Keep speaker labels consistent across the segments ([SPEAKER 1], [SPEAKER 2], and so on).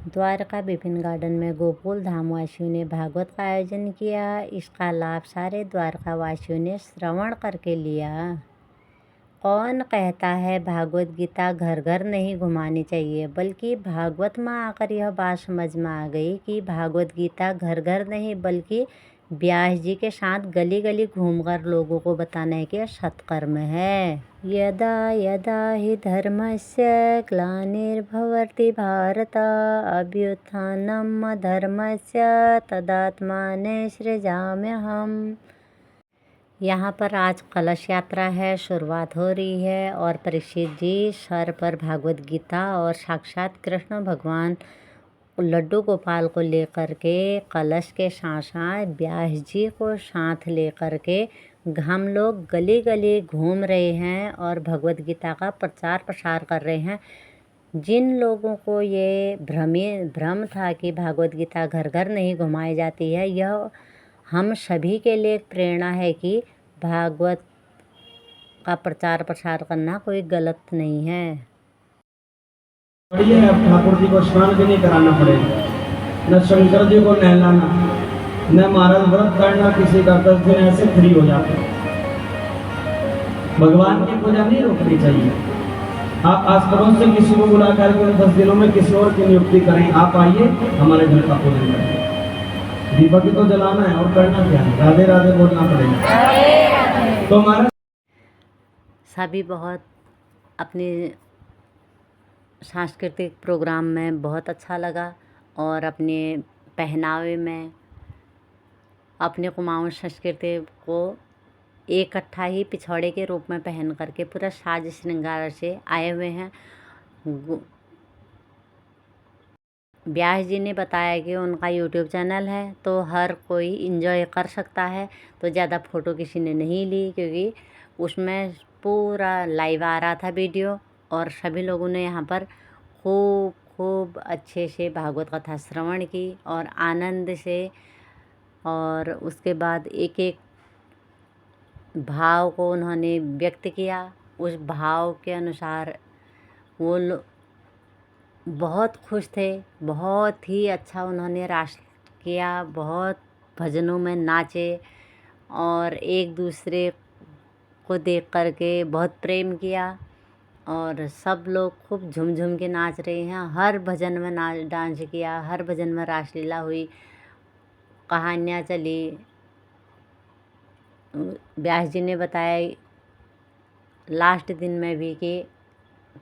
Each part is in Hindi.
[SPEAKER 1] द्वारका विपिन गार्डन में गोकुल धाम वासियों ने भागवत का आयोजन किया। इसका लाभ सारे द्वारका वासियों ने श्रवण करके लिया। कौन कहता है भागवत गीता घर घर नहीं घुमानी चाहिए, बल्कि भागवत में आकर यह बात समझ में आ गई कि भागवत गीता घर घर नहीं बल्कि व्यास जी के साथ गली गली घूमकर लोगों को बताना है कि यह सत्कर्म है। यदा यदा हि धर्मस्य ग्लानिर्भवति भारत अभ्युत्थानम् धर्मस्य तदात्माने सृजाम्यहम्। यहाँ पर आज कलश यात्रा है, शुरुआत हो रही है और परीक्षित जी सर पर भागवत गीता और साक्षात कृष्ण भगवान लड्डू गोपाल को लेकर के कलश के साथ साथ व्यास जी को साथ लेकर के हम लोग गली गली घूम रहे हैं और भगवत गीता का प्रचार प्रसार कर रहे हैं। जिन लोगों को ये भ्रम था कि भागवत गीता घर घर नहीं घुमाई जाती है, यह हम सभी के लिए एक प्रेरणा है कि भागवत का प्रचार प्रसार करना कोई गलत नहीं है।
[SPEAKER 2] बढ़िया है, अब ठाकुर जी को स्नान भी नहीं कराना पड़ेगा, न शंकर जी को नहलाना, न महाराज व्रत करना, किसी का 10 दिन ऐसे फ्री हो जाते। भगवान की पूजा नहीं रोकनी चाहिए। आप आस पड़ोस से किसी को बुला करके 10 दिनों में किसी और की नियुक्ति करें, आप आइए हमारे घर का पूजन करें। दीपक तो जलाना है और करना क्या है, राधे राधे बोलना पड़ेगा। तो हमारा
[SPEAKER 1] सभी बहुत अपने सांस्कृतिक प्रोग्राम में बहुत अच्छा लगा और अपने पहनावे में अपने कुमाऊं संस्कृति को इकट्ठा ही पिछौड़े के रूप में पहन करके पूरा साज श्रृंगार से आए हुए हैं। व्यास जी ने बताया कि उनका यूट्यूब चैनल है तो हर कोई इंजॉय कर सकता है, तो ज़्यादा फ़ोटो किसी ने नहीं ली क्योंकि उसमें पूरा लाइव आ रहा था वीडियो और सभी लोगों ने यहाँ पर खूब अच्छे से भागवत कथा श्रवण की और आनंद से, और उसके बाद एक एक भाव को उन्होंने व्यक्त किया। उस भाव के अनुसार वो बहुत खुश थे, बहुत ही अच्छा उन्होंने रास किया, बहुत भजनों में नाचे और एक दूसरे को देख करके बहुत प्रेम किया और सब लोग खूब झूम झूम के नाच रहे हैं। हर भजन में डांस किया, हर भजन में रासलीला हुई, कहानियाँ चली। व्यास जी ने बताया लास्ट दिन में भी कि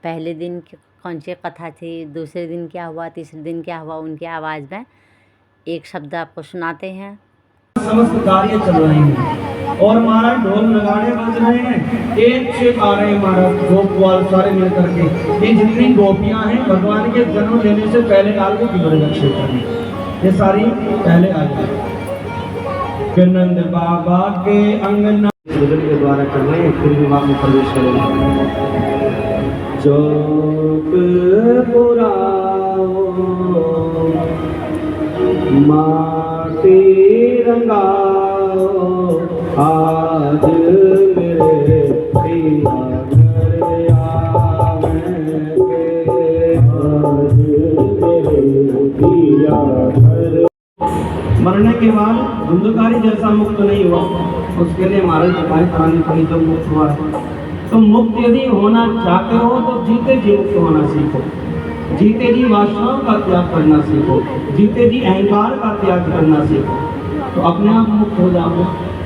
[SPEAKER 1] पहले दिन कौन सी कथा थी, दूसरे दिन क्या हुआ, तीसरे दिन क्या हुआ, उनकी आवाज़ में एक शब्द आपको सुनाते हैं।
[SPEAKER 2] समस्त कार्य चल रहे हैं और महाराज ढोल नगाड़े बज रहे हैं, एक से आ रहे हैं महाराज गोपवाल सारे मिलकर के। ये जितनी गोपियां हैं भगवान के जन्म लेने से पहले काल को किधर क्षेत्र में ये सारी पहले आ गई। फिर नंद बाबा के अंगना भजन के द्वारा कर रहे हैं, फिर विवाह में प्रवेश करेंगे। जोप पुराओ माटी रंगाओ आज मेरे पिया घर आवेंगे, आज मेरे पिया घर। मरने के बाद धुंधकारी जैसा मुक्त नहीं हुआ, उसके लिए महाराज उपाय करानी पड़ी। जब मुक्त हुआ है तो मुक्त यदि होना चाहते हो तो जीते जी मुक्त होना सीखो, जीते जी वासनाओं का त्याग करना सीखो, जीते जी अहंकार का त्याग करना सीखो, तो अपने आप मुक्त हो जाओगे।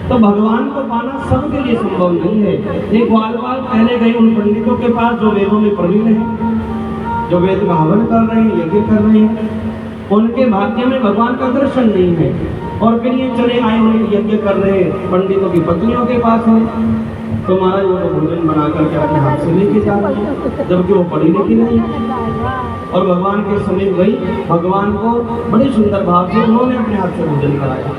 [SPEAKER 2] तो भगवान को पाना सबके लिए संभव नहीं है। ये ग्वालवाल पहले गए उन पंडितों के पास जो वेदों में प्रवीण है, जो वेद का हवन कर रहे हैं, यज्ञ कर रहे हैं, उनके भाग्य में भगवान का दर्शन नहीं है। और फिर ये चले आए हुए यज्ञ कर रहे पंडितों की पत्नियों के पास है, तो महाराज वो भोजन बना करके अपने हाथ से लेके जा रहे हैं, जबकि वो पढ़ी लिखी नहीं। और भगवान के समीप गई, भगवान को बड़े सुंदर भाव से उन्होंने अपने हाथ से भोजन कराया।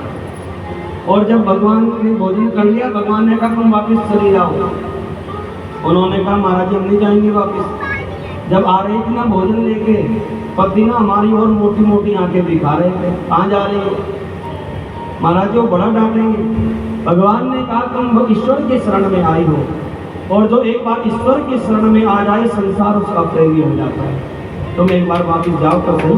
[SPEAKER 2] और जब भगवान ने भोजन कर लिया, भगवान ने कहा तुम वापिस चली जाओ। उन्होंने कहा महाराज हम नहीं जाएंगे वापिस। जब आ रही थी ना भोजन लेके, पति ना हमारी और मोटी मोटी आंखें दिखा रहे थे, कहाँ जा रही हो महाराज, वो बड़ा डांटेंगे। भगवान ने कहा तुम ईश्वर के शरण में आई हो, और जो एक बार ईश्वर के शरण में आ जाए संसार उसका प्रेमी हो जाता है। तुम एक बार वापिस जाओ तो सही।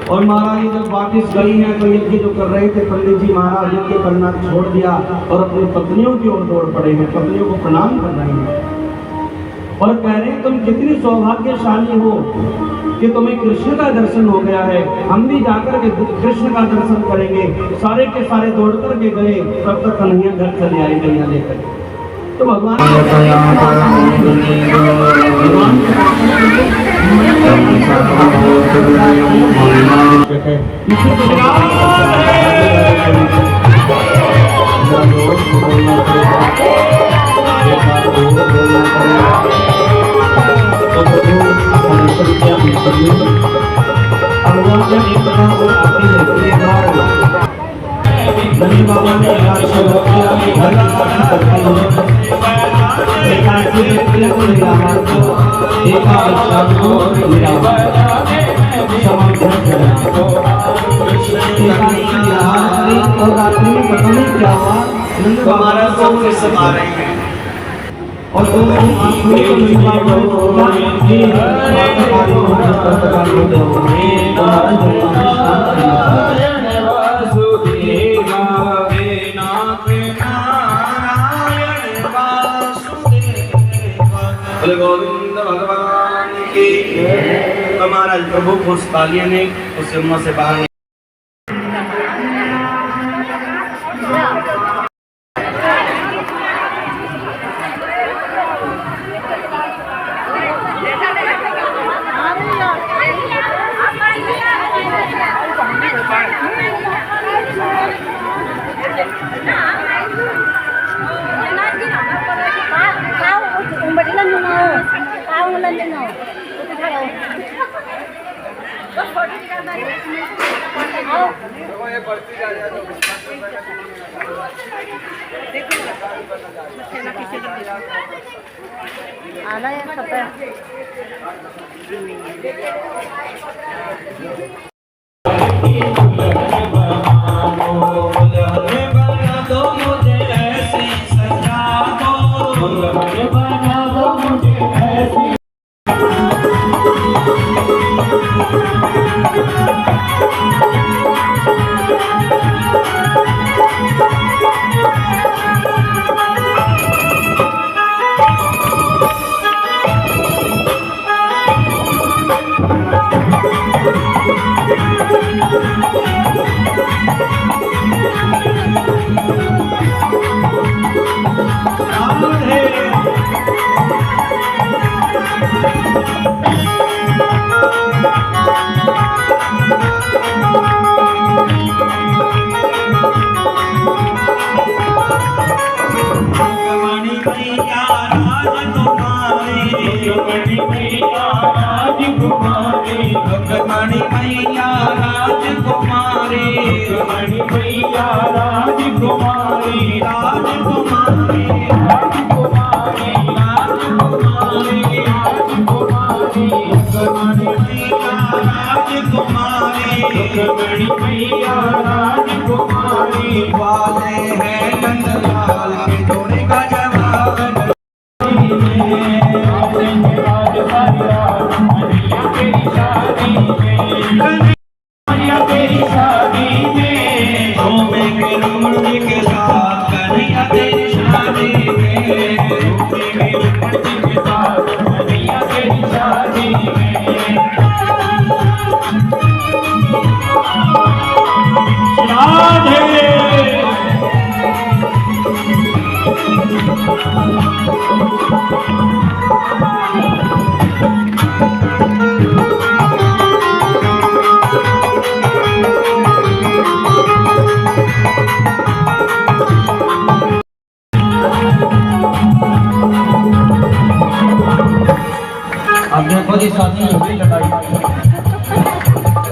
[SPEAKER 2] और महाराज जब वापिस गई हैं तो यज्ञ जो कर रहे थे पंडित जी महाराज यज्ञ करना छोड़ दिया और अपनी पत्नियों की ओर दौड़ पड़े हैं, पत्नियों को प्रणाम कर रहे हैं और कह रहे हैं तुम कितनी सौभाग्यशाली हो कि तुम्हें कृष्ण का दर्शन हो गया है, हम भी जाकर के कृष्ण का दर्शन करेंगे। सारे के सारे दौड़ कर के गए, तब तक कन्हैया घर चले आए कन्हैया लेकर। तो भगवान बाबा ने हमारा सब फिर समा रहे हैं और गोविंद भगवान की हमारा प्रभु खुश तालियां ने उस उम्मा से बाहर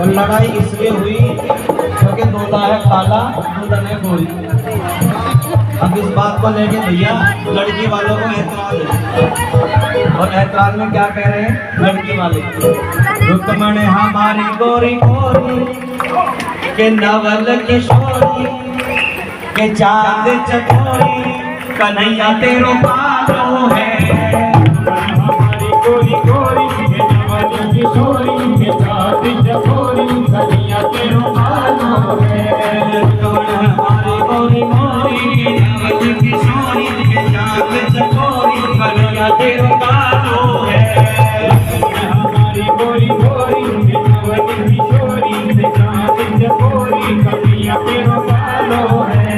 [SPEAKER 2] लड़ाई इसलिए हुई क्योंकि दूल्हा है काला, दुल्हन है गोरी। अब इस बात को लेके भैया लड़की वालों को ऐतराज है और ऐतराज में क्या कह रहे हैं लड़की वाले, रुकमणे हमारी गोरी गोरी के नवल किशोरी के चांद चकोरी कन्हैया तेरो पालो है। हमारी गोरी गोरी के नवल किशोरी के चांद चकोरी कन्हैया हमारी गोरी मोरी नावत किशोरी के जात चकोरी कलिया तेरो कालो है। हमारी गोरी गोरी नावत किशोरी के जात चकोरी कलिया तेरो कालो है।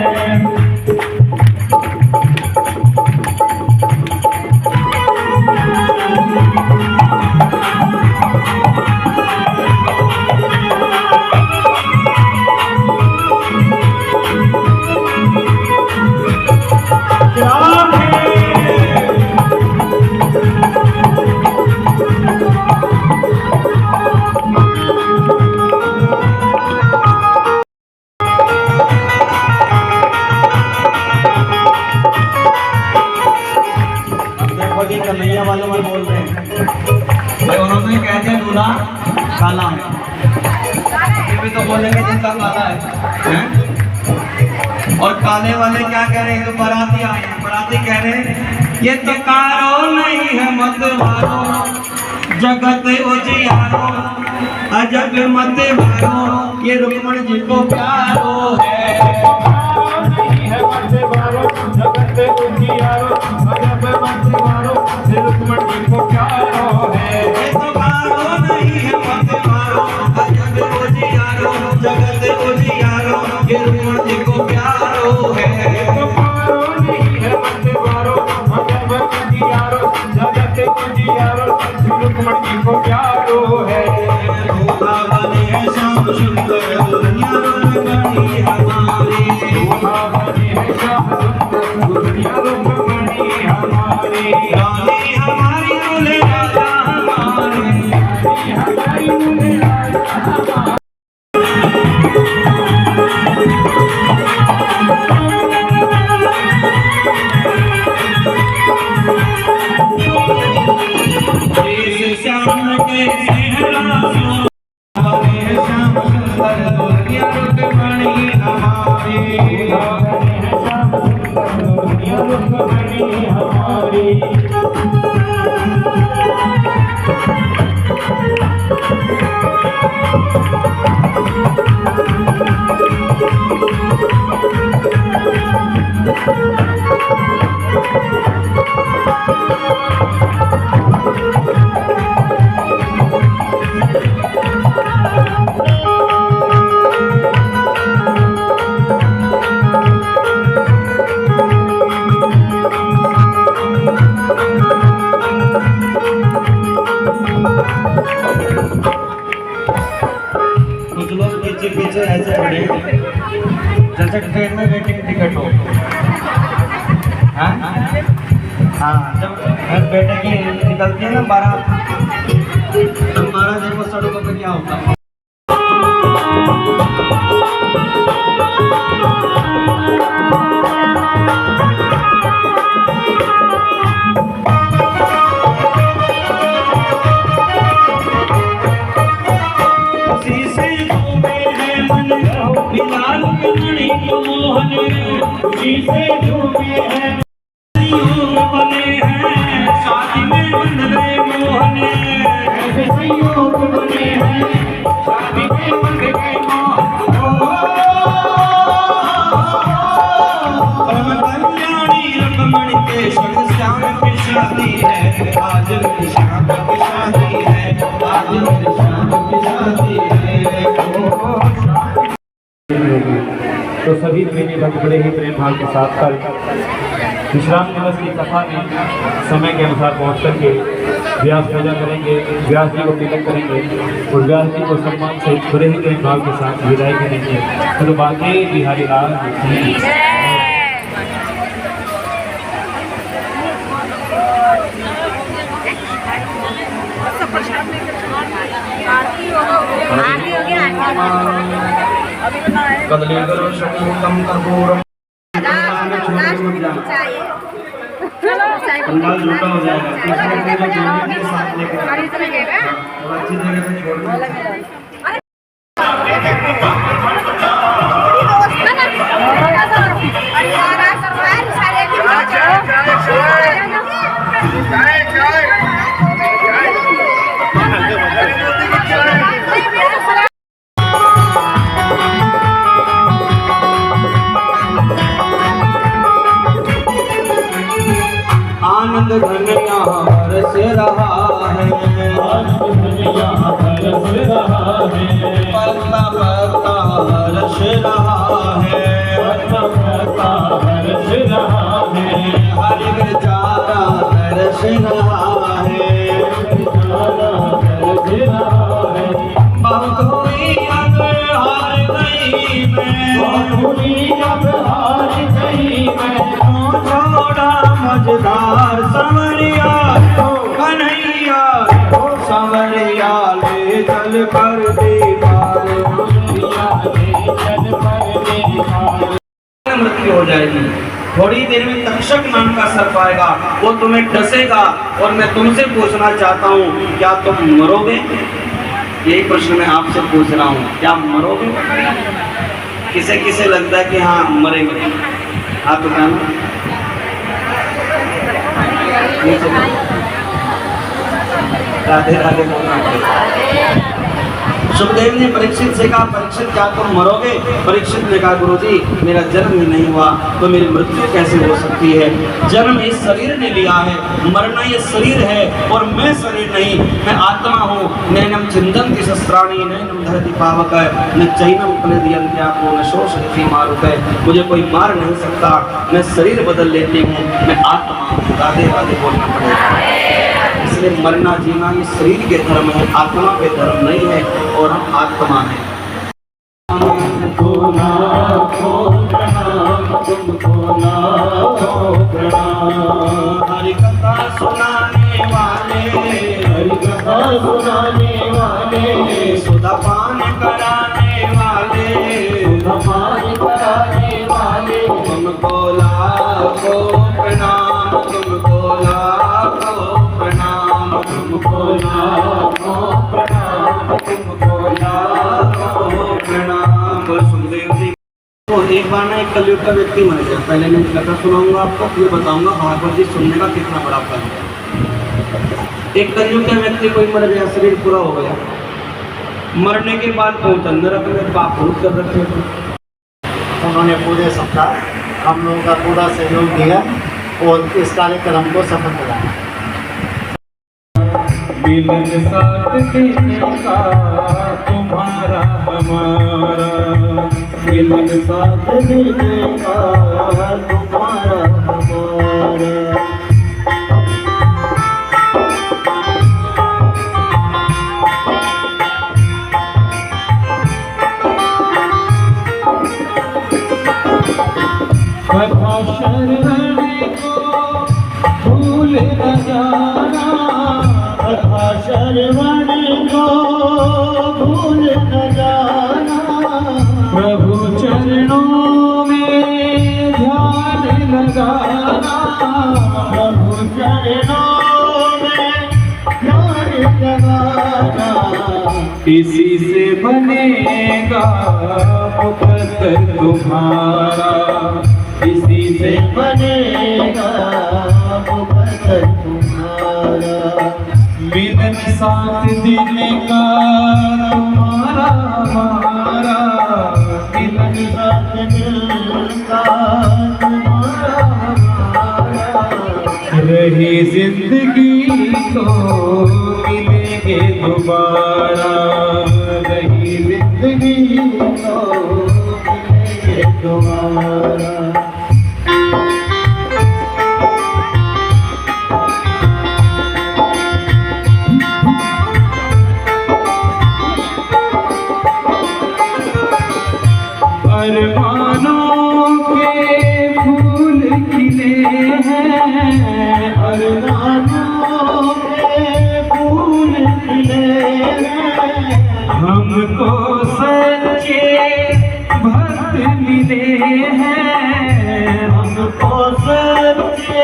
[SPEAKER 2] कन्हैया वालों में बोल रहे हैं भाई, उन्होंने कह दिया दूल्हा काला है, फिर भी तो बोलेंगे जिनका काला है? और काले वाले क्या कह रहे हैं? तो बाराती आए हैं, बाराती कह रहे हैं ये तो कारो नहीं है मत मारो जगत उजियारो अजब मत मारो ये रुक्मण जी को प्यारो है। नहीं है मत मारो जगत उजियारो अजब मत मारो ये रुक्मण जी को प्यारो है। ये तो कारो नहीं है मत मारो अजब उजियारो जगत उजियारो ये रुक्मण जी को प्यारो है। ये तो कारो नहीं है मत मारो अजब उजियारो जगत उजियारो रुक्मण जी को प्यारो है। दूल्हा बने है श्याम सुंदर दुनिया रंगमणि हमारी, दूल्हा बने है श्याम सुंदर दुनिया रंगमणि हमारी। रानी हमारी दूल्हे राजा हमारे, रानी हमारी दूल्हे राजा हमारे। श्याम के सेहरा श्याम सुंदर दुनिया रुक्मणी हमारी, श्याम सुंदर दुनिया रुक्मणी हमारी। कुछ लोग पीछे पीछे ऐसे पड़े जैसे ट्रेन में वेटिंग टिकट हो। हाँ, जब बेटे की निकलती है ना बारात, तब बारात देखो सड़कों पे क्या होता है। से झूमे हैं बने हैं शादी में बन गए मोहने, ऐसे संयोग बने हैं शादी में बन गए कल्याणी रुक्मणी के संग श्याम की शादी है, आज मेरी श्याम की शादी है, आज मेरी श्याम की शादी है।
[SPEAKER 3] तो सभी प्रेमी भक्त बड़े ही प्रेम भाव के साथ कल विश्राम दिवस की कथा में समय के अनुसार पहुँच करके व्यास पूजा करेंगे, व्यास जी को तिलक करेंगे और व्यास जी को सम्मान से बड़े ही प्रेम भाव के साथ विदाई करेंगे। तो बाकी बिहारी लाल
[SPEAKER 2] कदलीकरो शक्तियुक्तं कर्पूरम् पंडाल झूठा हो जाएगा, तीसरे को जोड़ने के साथ लेकर अच्छी जगह पे छोड़ घन यहाँ बरस रहा है,
[SPEAKER 3] यहाँ बरस रहा है,
[SPEAKER 2] पत्ता पत्ता हर्ष रहा है,
[SPEAKER 3] पत्ता पत्ता हर्ष रहा है,
[SPEAKER 2] हर जाता तरस रहा है,
[SPEAKER 3] जाना हर्ष रहा है।
[SPEAKER 2] बहुत हुई अब हार गई मैं,
[SPEAKER 3] हुई अब हार गई मैं,
[SPEAKER 2] छोड़ा मझधार संवरिया कन्हैया, संवरिया ले चल कर दीवार, मृत्यु हो जाएगी। थोड़ी देर में तक्षक नाम का सर्प आएगा, वो तुम्हें डसेगा और मैं तुमसे पूछना चाहता हूँ, क्या तुम मरोगे? यही प्रश्न मैं आपसे पूछ रहा हूँ, क्या मरोगे? किसे किसे लगता है कि हाँ मरेंगे? आप बताना। राधे राधे बोलना। सुखदेव ने परीक्षित से कहा, परीक्षित क्या तुम मरोगे? परीक्षित ने कहा, गुरुजी मेरा जन्म ही नहीं हुआ तो मेरी मृत्यु कैसे हो सकती है? जन्म इस शरीर ने लिया है, मरना ये शरीर है और मैं शरीर नहीं, मैं आत्मा हूँ। नैनम चिंतन्ति शस्त्राणि नैनम धरति पावक न चैनम क्लेदयन्त्यापो न शोषयति मारुतः। मुझे कोई मार नहीं सकता, मैं शरीर बदल लेती हूँ, मैं आत्मा हूँ। राधे राधे बोलना पड़ेगा। इसलिए मरना जीना ये शरीर के धर्म है, आत्मा के धर्म नहीं है और हम आत्मा है।
[SPEAKER 3] तुमको लाखों प्रणाम, तुमको लाखों प्रणाम।
[SPEAKER 2] हरि कथा सुनाने वाले,
[SPEAKER 3] हरि कथा सुनाने वाले,
[SPEAKER 2] सुधा पान कराने वाले,
[SPEAKER 3] सुधा पान कराने वाले,
[SPEAKER 2] तुमको लाखों प्रणाम, तुमको लाखों प्रणाम,
[SPEAKER 3] तुमको लाखों प्रणाम, तुमको लाखों
[SPEAKER 2] प्रणाम। बोल सुखदेव जी। तो एक बार ना एक कलयुग का व्यक्ति मर गया। पहले मैं कथा सुनाऊंगा आपको, फिर बताऊंगा भागवत जी सुनने का कितना बड़ा फल है। एक कलयुग का व्यक्ति कोई मर गया, शरीर पूरा हो गया। मरने के बाद पहुंचा नरक में, पाप बहुत कर रखे थे।
[SPEAKER 4] उन्होंने पूरे सप्ताह हम लोगों का पूरा सहयोग दिया और इस कार्यक्रम को सफल कराया।
[SPEAKER 3] मिलन साथ देने का तुम्हारा हमारा, मिलन साथ देने का तुम्हारा हमारा। कथा शरणे को भूल न जाना, कथा शरणे को भूल न जाना, प्रभु चरणों में ध्यान लगाना, प्रभु चरणों में ध्यान लगाना। इसी से बनेगा मुकद्दर तुम्हारा, इसी से बनेगा मुकद्दर तुम्हारा। मिलन साथ देने का तुम्हारा हमारा, मिलन साथ देने का तुम्हारा हमारा। रही जिंदगी तो मिलेंगे दोबारा, रही जिंदगी तो मिलेंगे दोबारा। अरमानों के फूल खिले हैं, अरमानों के फूल खिले हैं। हमको सच्चे भक्त मिले हैं, हमको सच्चे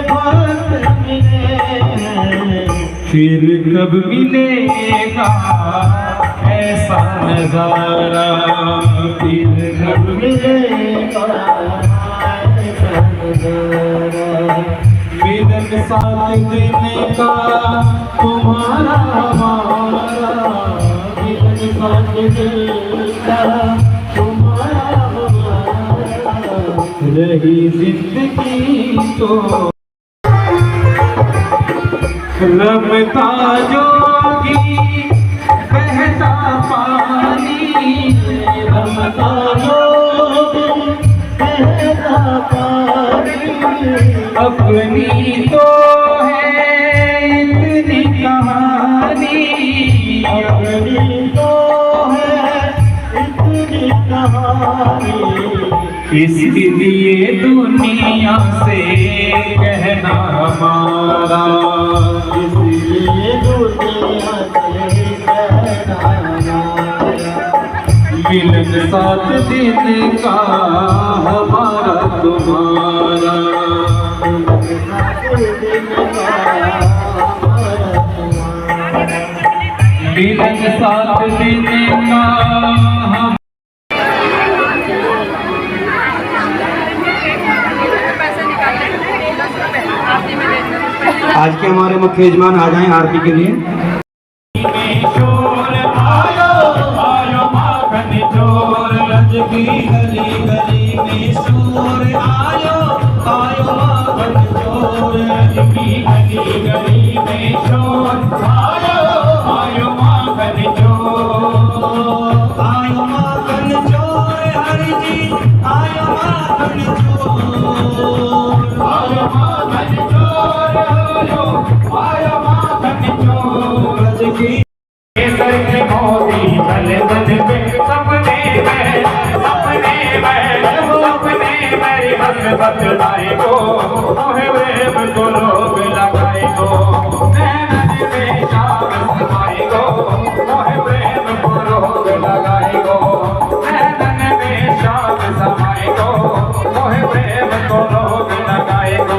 [SPEAKER 3] भक्त मिले हैं। फिर कब मिलेगा ऐसा नजारा, फिर कब मिलेगा ऐसा नजारा। मिलन साथ देने का तुम्हारा हमारा, मिलन साथ देने का तुम्हारा हमारा। रही जिंदगी तो रमता जोगी बहता पानी,
[SPEAKER 4] रमता जोगी बहता पानी,
[SPEAKER 3] अपनी तो है इतनी कहानी,
[SPEAKER 4] अपनी तो है इतनी कहानी,
[SPEAKER 3] इसलिए दुनिया से कहना हमारा,
[SPEAKER 4] इसलिए दुनिया से कहना हमारा,
[SPEAKER 3] मिलन साथ दिन का हमारा तुम्हारा, मिलन साथ दिन का हम।
[SPEAKER 2] आज के हमारे मुख्य यजमान आ जाएं आरती के लिए।
[SPEAKER 3] शोर आयो आयो माखन चोर, रजकी गली गली में शोर आयो आयो माखन चोर, रजकी गली गली में शोर आयो आयो माखन चोर, आयो माखन चोर हरि जी, आयो माखन चोर, आयो माखन चोर, आयो माखन चोर, रजकी मोती चले मन पे सपने में, सपने में, सपने मेरी बस बतलाए को, मोहे प्रेम को रोग लगाए को, नैनन में शाम समाए को, मोहे प्रेम को रोग लगाए को, नैनन में शाम समाए को, मोहे प्रेम को रोग लगाए को।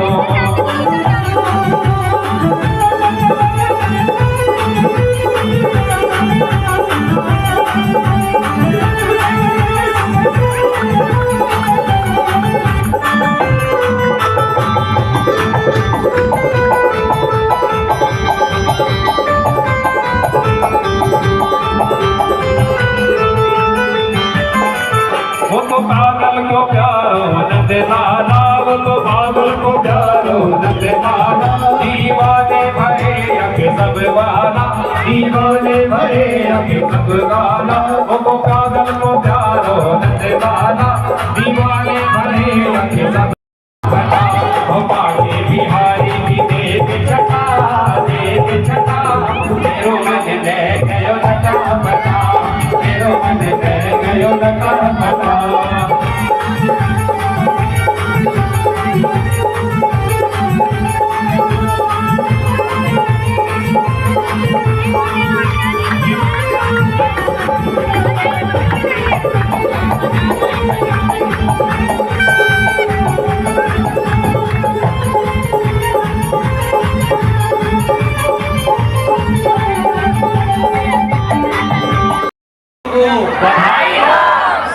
[SPEAKER 3] वो तो पागल को प्यारो नंद नाना, वो तो पागल को प्यारो नंद नाना, दीवाने भरे अके सब गाना, दीवाने भरे अके सब गाना, वो तो पागल को प्यारो नंद नाना, दीवाने भरे अके सब गाना, वो बाके बिहारी भी देख छटा, देख छटा, मेरो मन ले गयो लटा पटा, मेरो मन ले गयो लटा पटा।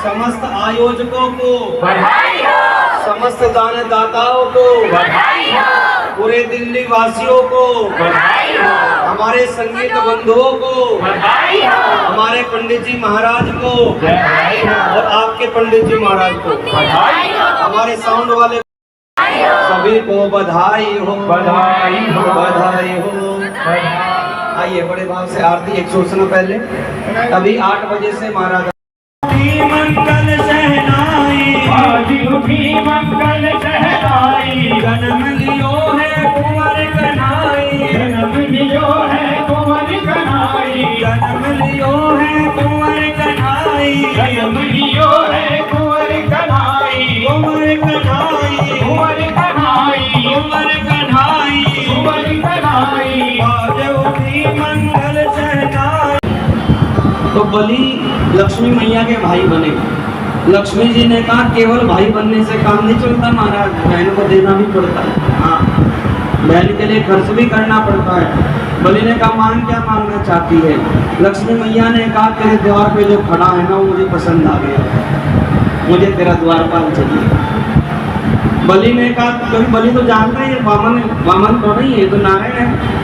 [SPEAKER 2] समस्त आयोजकों को
[SPEAKER 3] बधाई हो,
[SPEAKER 2] समस्त दानदाताओं को
[SPEAKER 3] बधाई हो,
[SPEAKER 2] पूरे दिल्ली वासियों को
[SPEAKER 3] बधाई हो,
[SPEAKER 2] हमारे संगीत बंधुओं को
[SPEAKER 3] बधाई हो,
[SPEAKER 2] हमारे पंडित जी महाराज को
[SPEAKER 3] बधाई हो,
[SPEAKER 2] और आपके पंडित जी महाराज को
[SPEAKER 3] बधाई हो,
[SPEAKER 2] हमारे साउंड वाले सभी को बधाई हो,
[SPEAKER 3] बधाई हो,
[SPEAKER 2] बधाई हो। आइए बड़े भाव से आरती 100 सुनो पहले, अभी 8 बजे से महाराज मंगल सहनाई,
[SPEAKER 3] आज उठी मंगल सहनाई,
[SPEAKER 2] जन्म लियो है कुंवर कन्हाई,
[SPEAKER 3] जन्म लियो है कुंवर कन्हाई,
[SPEAKER 2] जन्म लियो है कुंवर कन्हाई,
[SPEAKER 3] जन्म लियो है कुंवर कन्हाई,
[SPEAKER 2] कुंवर कन्हाई,
[SPEAKER 3] कुंवर कन्हाई,
[SPEAKER 2] कुंवर कन्हाई,
[SPEAKER 3] कुंवर कन्हाई,
[SPEAKER 2] आज उठी मंगल सहनाई। तो बलि लक्ष्मी मैया के भाई बने। लक्ष्मी जी ने कहा केवल भाई बनने से काम नहीं चलता महाराज, बहन को देना भी पड़ता है। हाँ, बहन के लिए खर्च भी करना पड़ता है। बलि ने कहा मांग क्या मांगना चाहती है? लक्ष्मी मैया ने कहा तेरे द्वार पे जो खड़ा है ना वो मुझे पसंद आ गया, मुझे तेरा द्वारपाल चाहिए। बलि ने कहा, क्योंकि बलि तो जानता है ये वामन तो नहीं है, तो नारायण है।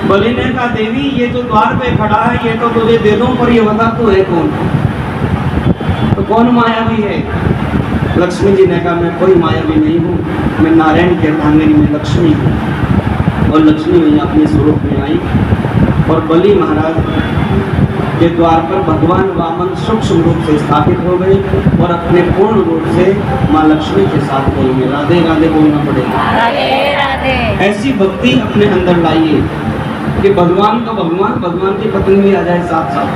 [SPEAKER 2] बलि ने कहा देवी ये जो द्वार पे खड़ा है ये तो तुझे दे दूं, पर ये बता तू है कौन? तो कौन मायावी है? लक्ष्मी जी ने कहा मैं कोई मायावी नहीं हूँ, मैं नारायण के अर्धांगिनी में लक्ष्मी हूँ। और लक्ष्मी मैया अपने स्वरूप में आई और बलि महाराज के द्वार पर भगवान वामन सूक्ष्म रूप से स्थापित हो गए और अपने पूर्ण रूप से माँ लक्ष्मी के साथ गई। राधे राधे बोलना पड़ेगा।
[SPEAKER 1] राधे राधे।
[SPEAKER 2] ऐसी भक्ति अपने अंदर लाइए कि भगवान का भगवान, भगवान की पत्नी भी आ जाए साथ साथ,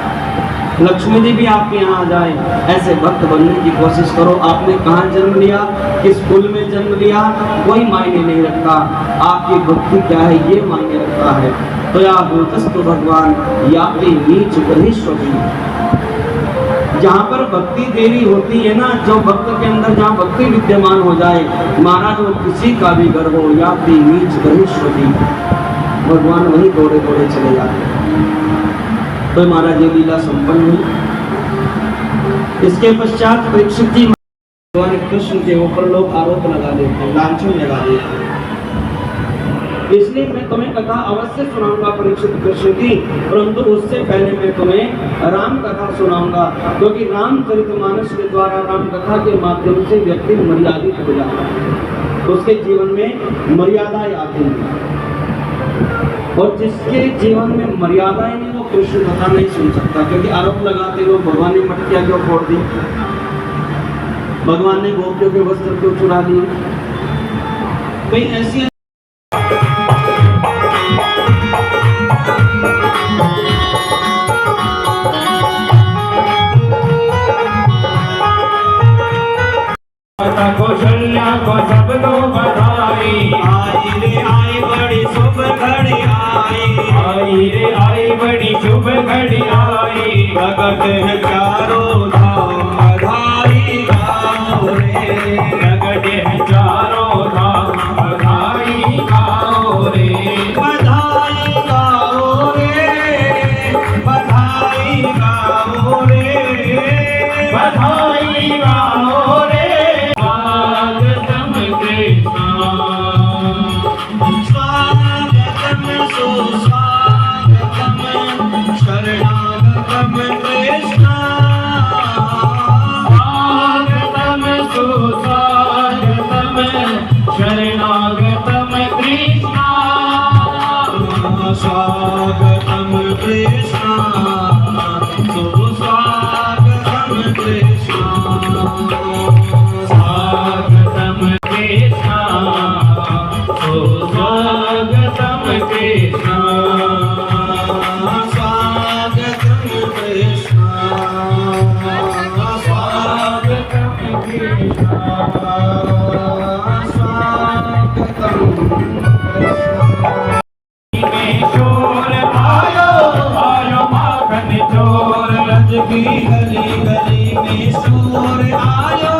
[SPEAKER 2] लक्ष्मी जी भी आपके यहाँ आ जाए। ऐसे भक्त बनने की कोशिश करो। आपने कहाँ जन्म लिया, किस कुल में जन्म लिया, कोई मायने नहीं रखता। आपकी भक्ति क्या है ये मायने रखता है। तो या भूतस्तु भगवान या नीच बहिष्वती। जहाँ पर भक्ति देरी होती है ना, जो भक्त के अंदर जहाँ भक्ति विद्यमान हो जाए, महाराज वो किसी का भी घर हो, या नीच बहिष्वती, भगवान वही दौड़े दौड़े चले जाते हैं। तो महाराज ये लीला संपन्न हुई। इसके पश्चात परीक्षित जी भगवान कृष्ण के ऊपर लोग आरोप लगा देते हैं, लांछन लगा देते हैं। इसलिए मैं तुम्हें कथा अवश्य सुनाऊंगा परीक्षित कृष्ण की, परंतु उससे पहले मैं तुम्हें राम कथा सुनाऊंगा, क्योंकि रामचरितमानस के द्वारा, राम कथा के माध्यम से व्यक्ति मर्यादित हो जाता है, उसके जीवन में मर्यादाएं आती हैं। और जिसके जीवन में मर्यादाएं नहीं, वो कृष्ण कथा नहीं सुन सकता, क्योंकि आरोप लगाते लोग भगवान ने मटकियां क्यों फोड़ दी, भगवान ने गोपियों के वस्त्र क्यों चुरा लिए, कई ऐसी
[SPEAKER 3] कौशल्या को सब दो बधाई।
[SPEAKER 2] आई रे आई बड़ी शुभ घड़ी आई
[SPEAKER 3] रे आई बड़ी शुभ घड़ी आई।
[SPEAKER 2] प्रगट है चारों धाम बधाई गाओ रे,
[SPEAKER 3] प्रगट है चारों धाम बधाई गाओ रे,
[SPEAKER 2] बधाई गाओ रे, बधाई गाओ रे,
[SPEAKER 3] बधाई गाओ रे। स्वागतम कृष्ण,
[SPEAKER 2] स्वागतम सुस्वागतम शरणागतम कृष्ण,
[SPEAKER 3] स्वागतम सुस्वागतम शरणागतम कृष्ण,
[SPEAKER 2] स्वागतम कृष्ण, सुस्वागतम कृष्ण,
[SPEAKER 3] स्वागतम कृष्ण, सुस्वागतम कृष्ण,
[SPEAKER 2] स्वागतम कृष्ण,
[SPEAKER 3] स्वागतम कृष्ण।
[SPEAKER 2] स्वागतम
[SPEAKER 3] शोर आयो आयो माखन चोर,
[SPEAKER 2] रज की गली गली में शोर आयो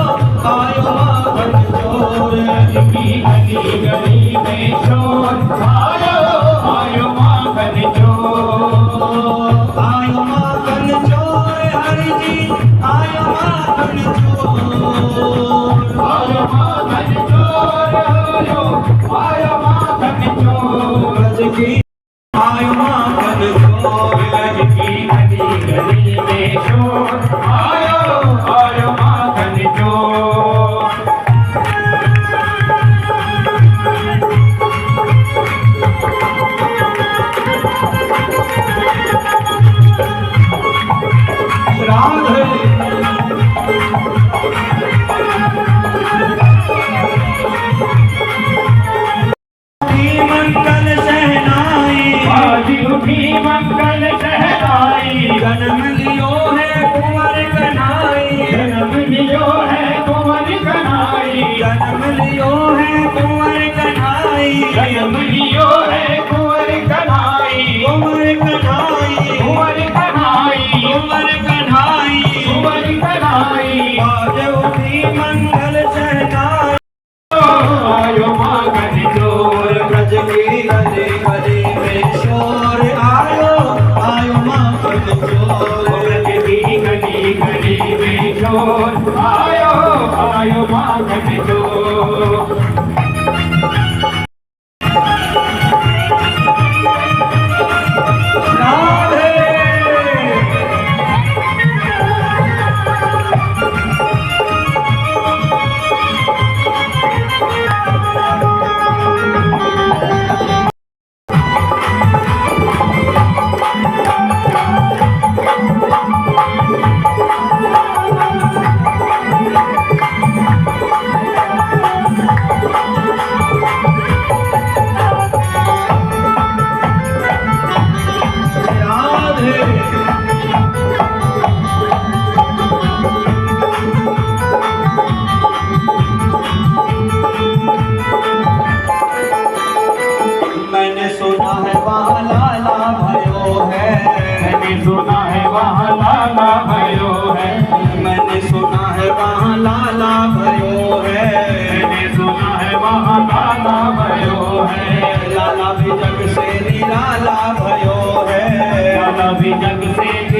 [SPEAKER 2] आयो माखन चोर,
[SPEAKER 3] रज की गली गली में शोर आयो आयो माखन चोर,
[SPEAKER 2] आयो माखन चोर हरि जी, आयो माखन चोर,
[SPEAKER 3] आयो माखन चोर, आयो माखन चोर,
[SPEAKER 2] रज की आयो माखन चोर,
[SPEAKER 3] रज की गली गली में शोर आयो आयो माखन चोर।
[SPEAKER 2] राधे मंगल सहनाई,
[SPEAKER 3] आज उठी मंगल सहनाई,
[SPEAKER 2] जन्म लियो है कुंवर कन्हाई,
[SPEAKER 3] जन्म लियो है कुंवर कन्हाई,
[SPEAKER 2] जन्म लियो है कुंवर कन्हाई,
[SPEAKER 3] जन्म लियो है कुंवर कन्हाई,
[SPEAKER 2] कुंवर कन्हाई,
[SPEAKER 3] कुंवर कन्हाई,
[SPEAKER 2] कुंवर कन्हाई,
[SPEAKER 3] कुंवर कन्हाई।
[SPEAKER 2] आज उठी मंगल सहनाई,
[SPEAKER 3] आयो माखन चोर,
[SPEAKER 2] ब्रज की गली गली में शोर आयो आयो माखन चोर,
[SPEAKER 3] ब्रज की गली गली में शोर आयो आयो माखन चोर।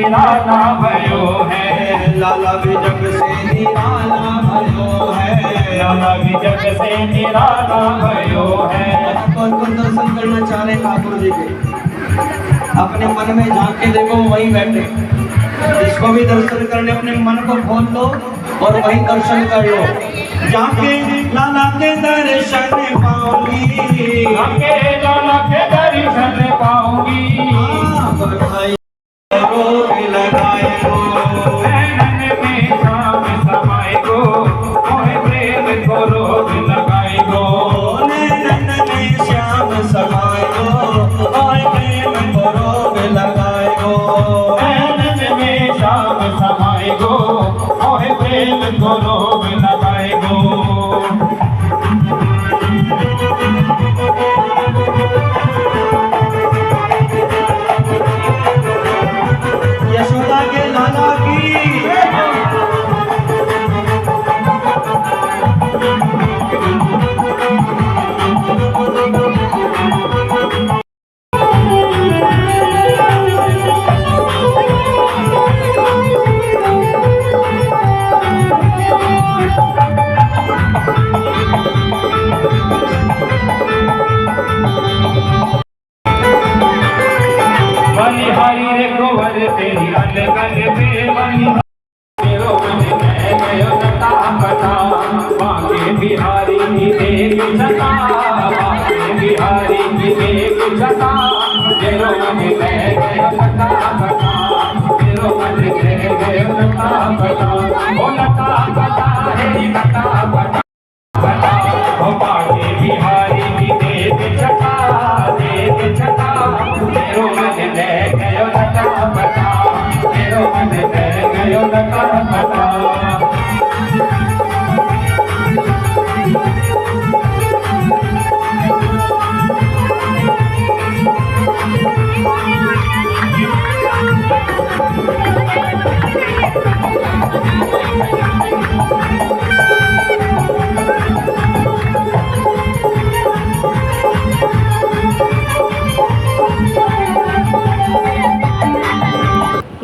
[SPEAKER 3] निराला भयो है,
[SPEAKER 2] लाला भी जग से निराला भयो है,
[SPEAKER 3] लाला भी जग से निराला भयो है।
[SPEAKER 2] कौन कौन दर्शन करना चाह रहे ठाकुर जी के, अपने मन में झांक के देखो, वहीं बैठे। जिसको भी दर्शन करने, अपने मन को खोल लो और वहीं दर्शन कर लो। जाके लाला के दर्शन पाऊंगी,
[SPEAKER 3] जाके लाला के दर्शन पाऊंगी।
[SPEAKER 2] बधाई रोग लगाए गो,
[SPEAKER 3] नैनन में शाम समाए गो, मोहे प्रेम को रोग लगाए गो।
[SPEAKER 2] नैनन में श्याम समाए गो, और प्रेम को रोग लगाए गो।
[SPEAKER 3] नैनन में शाम समाए गो, मोहे प्रेम को रोग लगाए गो।
[SPEAKER 2] यशोदा के लाला की
[SPEAKER 3] बलिहारी रे गोवर तेरी अलगन में बलिहारी, तेरो मन में गयो नता पता, बांके बिहारी की देख जता, बांके बिहारी की देख जता। तेरो मन में गयो नता पता, तेरो मन में गयो नता पता, ओ नता पता है नता पता पता। ओ बांके बिहारी की देख जता, देख जता। तेरो मन में गयो नता पता, तेरो मन में गयो नता पता।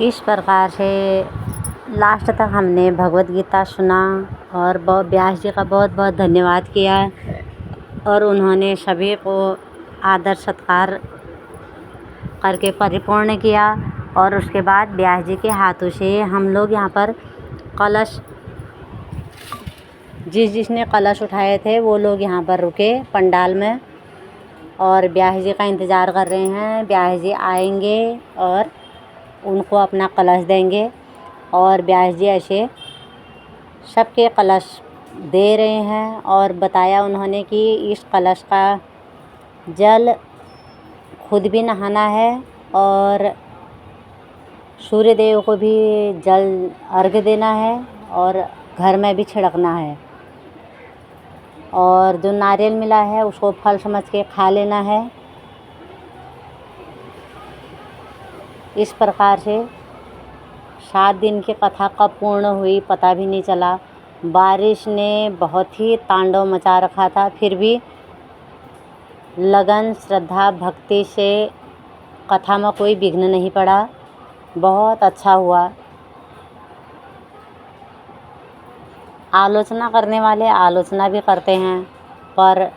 [SPEAKER 1] इस प्रकार से लास्ट तक हमने भगवत गीता सुना और व्यास जी का बहुत बहुत धन्यवाद किया, और उन्होंने सभी को आदर सत्कार करके परिपूर्ण किया। और उसके बाद व्यास जी के हाथों से हम लोग यहाँ पर कलश, जिसने कलश उठाए थे वो लोग यहाँ पर रुके पंडाल में, और व्यास जी का इंतज़ार कर रहे हैं। व्यास जी आएंगे और उनको अपना कलश देंगे, और व्यास जी ऐसे सबके कलश दे रहे हैं। और बताया उन्होंने कि इस कलश का जल खुद भी नहाना है और सूर्य देव को भी जल अर्घ्य देना है, और घर में भी छिड़कना है, और जो नारियल मिला है उसको फल समझ के खा लेना है। इस प्रकार से 7 दिन की कथा कब पूर्ण हुई पता भी नहीं चला। बारिश ने बहुत ही तांडव मचा रखा था, फिर भी लगन श्रद्धा भक्ति से कथा में कोई विघ्न नहीं पड़ा। बहुत अच्छा हुआ। आलोचना करने वाले आलोचना भी करते हैं, पर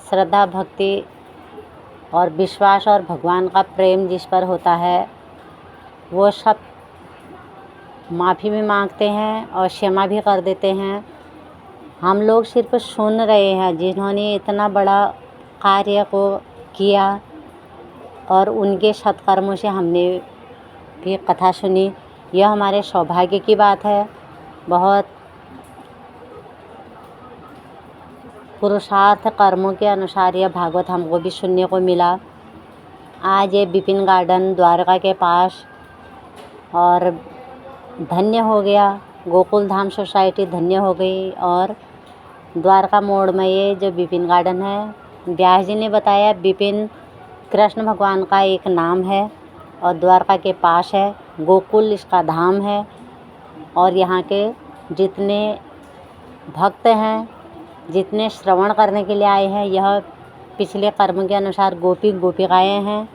[SPEAKER 1] श्रद्धा भक्ति और विश्वास और भगवान का प्रेम जिस पर होता है वो सब माफ़ी भी मांगते हैं और क्षमा भी कर देते हैं। हम लोग सिर्फ सुन रहे हैं, जिन्होंने इतना बड़ा कार्य को किया और उनके सत्कर्मों से हमने भी कथा सुनी, यह हमारे सौभाग्य की बात है। बहुत पुरुषार्थ कर्मों के अनुसार यह भागवत हमको भी सुनने को मिला। आज ये विपिन गार्डन द्वारका के पास और धन्य हो गया, गोकुल धाम सोसाइटी धन्य हो गई। और द्वारका मोड़ में ये जो विपिन गार्डन है, व्यास जी ने बताया विपिन कृष्ण भगवान का एक नाम है और द्वारका के पास है। गोकुल इसका धाम है, और यहाँ के जितने भक्त हैं, जितने श्रवण करने के लिए आए हैं, यह पिछले कर्म के अनुसार गोपी गोपिकाएँ हैं।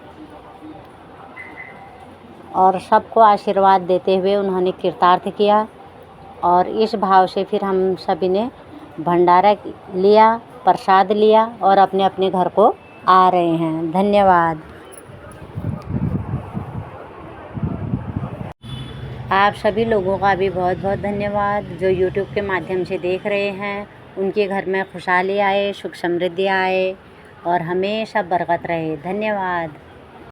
[SPEAKER 1] और सबको आशीर्वाद देते हुए उन्होंने कृतार्थ किया। और इस भाव से फिर हम सभी ने भंडारा लिया, प्रसाद लिया और अपने अपने घर को आ रहे हैं। धन्यवाद। आप सभी लोगों का भी बहुत बहुत धन्यवाद जो YouTube के माध्यम से देख रहे हैं। उनके घर में खुशहाली आए, सुख समृद्धि आए और हमेशा बरकत रहे। धन्यवाद।